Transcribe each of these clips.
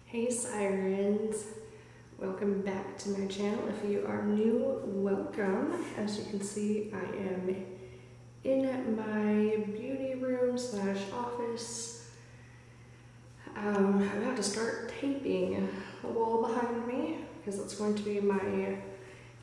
Hey Sirens, welcome back to my channel. If you are new, welcome. As you can see, I am in my beauty room slash office. I'm about to start taping the wall behind me because it's going to be my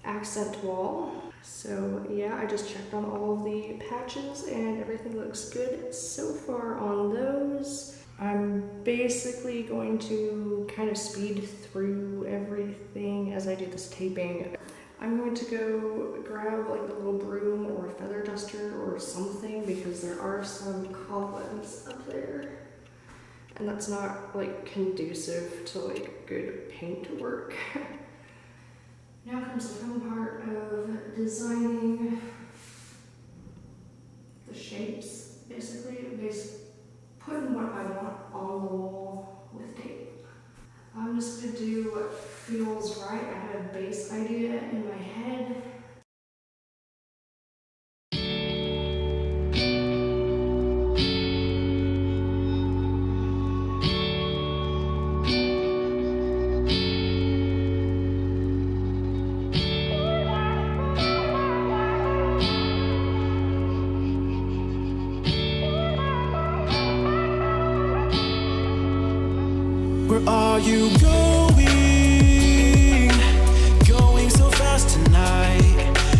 accent wall. So yeah, I just checked on all of the patches and everything looks good so far on those. I'm basically going to kind of speed through everything as I do this taping. I'm going to go grab like a little broom or a feather duster or something because there are some cobwebs up there. And that's not like conducive to like good paint work. Now comes the fun part of designing the shapes, basically. Putting what I want on the wall with tape. I'm just gonna do what feels right. I have a base idea in my head. Where are you going? Going so fast tonight.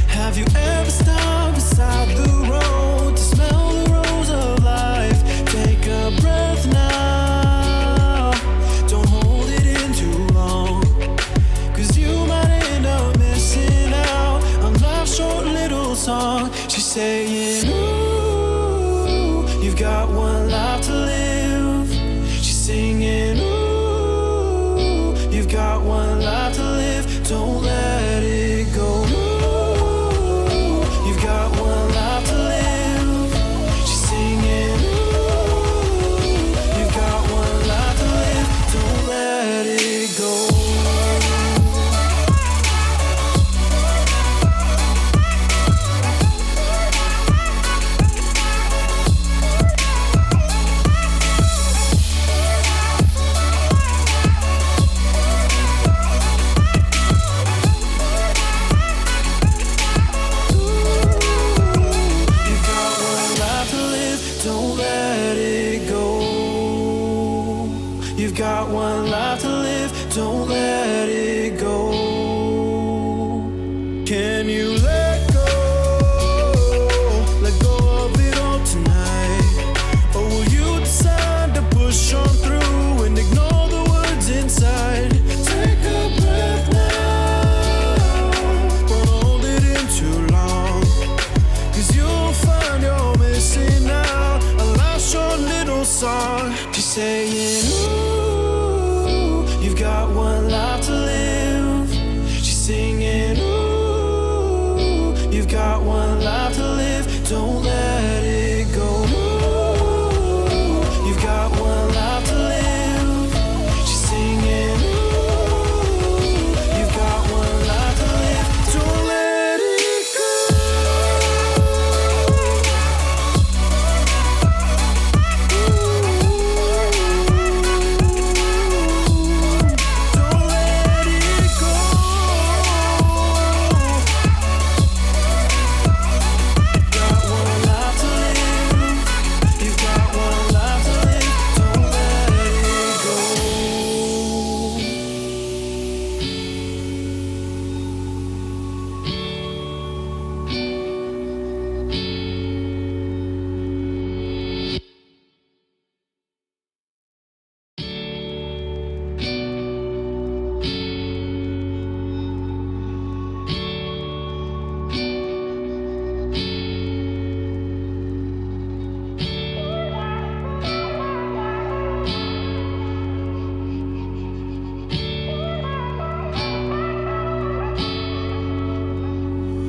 Have you ever stopped beside the road to smell the rose of life? Take a breath now. Don't hold it in too long, 'cause you might end up missing out on life's short little song. She's saying, ooh, you've got one life to live. She's singing, ooh, you've got one life to live, don't let it go. Ooh, you've got one life to live. She's singing, ooh, you've got one life to live, don't let it go. You've got one life to live, don't let it go. Can you let go of it all tonight? Or will you decide to push on through and ignore the words inside? Take a breath now, don't hold it in too long, 'cause you'll find you're missing out on life's short little song. She's saying, ooh, you've got one life to live. She's singing, ooh, you've got one life to live, don't let it go. Ooh, you've got one life to live. She's singing, ooh, you've got one life to live, don't let it go.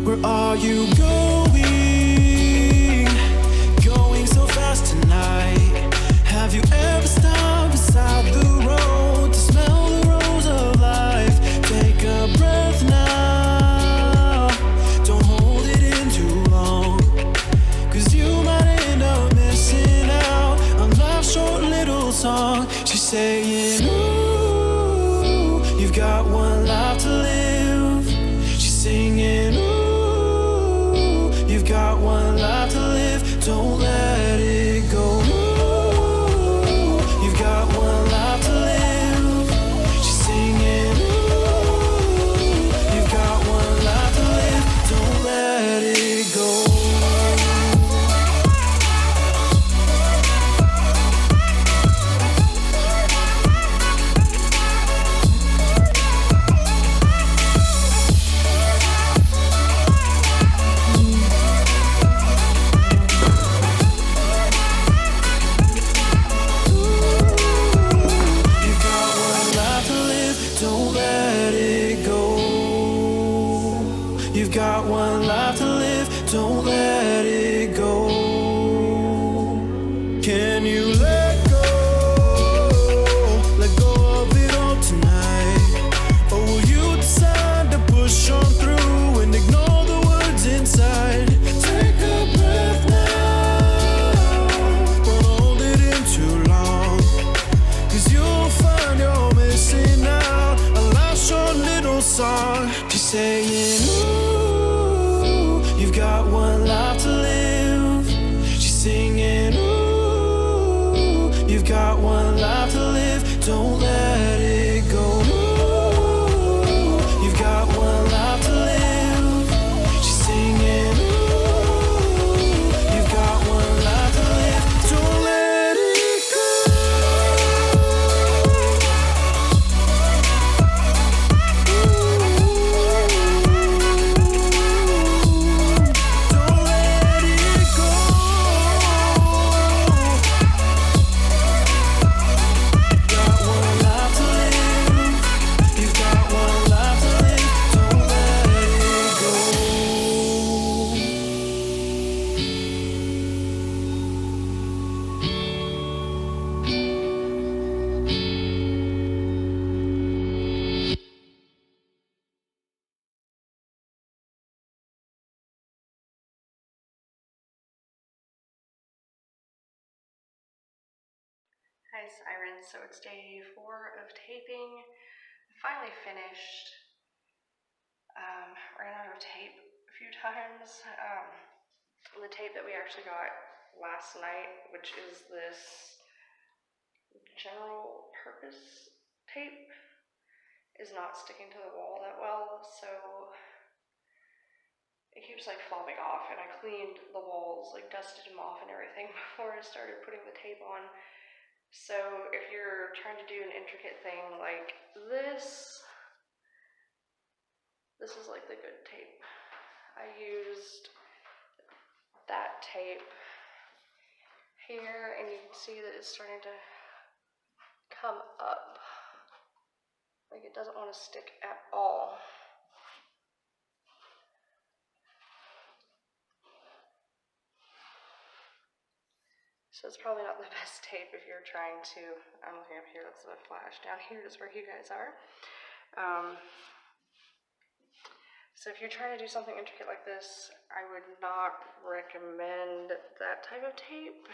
Where are you going? Going so fast tonight. Have you ever stopped beside the road to smell the rose of life? Take a breath now. Don't hold it in too long, 'cause you might end up missing out on life's short little song. She's saying, ooh, You've got one life to live. She's singing, ooh. You've got one life to live. Don't let it go. Ooh. You've got one life to live. She's singing, ooh. You've got one life to live. Don't let it go. You've got one life to live, don't let it go. Can you let go of it all tonight? Or will you decide to push on through and ignore the words inside? Take a breath now, don't hold it in too long, 'cause you'll find you're missing out a last short little song. She's saying, ooh, you've got one life to live. She's singing, ooh, you've got one life to live. Don't let it go. Ooh, you've got one life to live. She's singing, ooh, you've got one life to live. Don't let it go. Hi Sirens, so it's day 4 of taping. I finally finished. Ran out of tape a few times. The tape that we actually got last night, which is this general purpose tape, is not sticking to the wall that well, so it keeps like flopping off, and I cleaned the walls, like dusted them off and everything before I started putting the tape on. So if you're trying to do an intricate thing like this is like the good tape. I used that tape here, and you can see that it's starting to come up. Like it doesn't want to stick at all. So it's probably not the best tape if you're trying to, I'm looking up here, that's the flash. Down here is where you guys are. So if you're trying to do something intricate like this, I would not recommend that type of tape.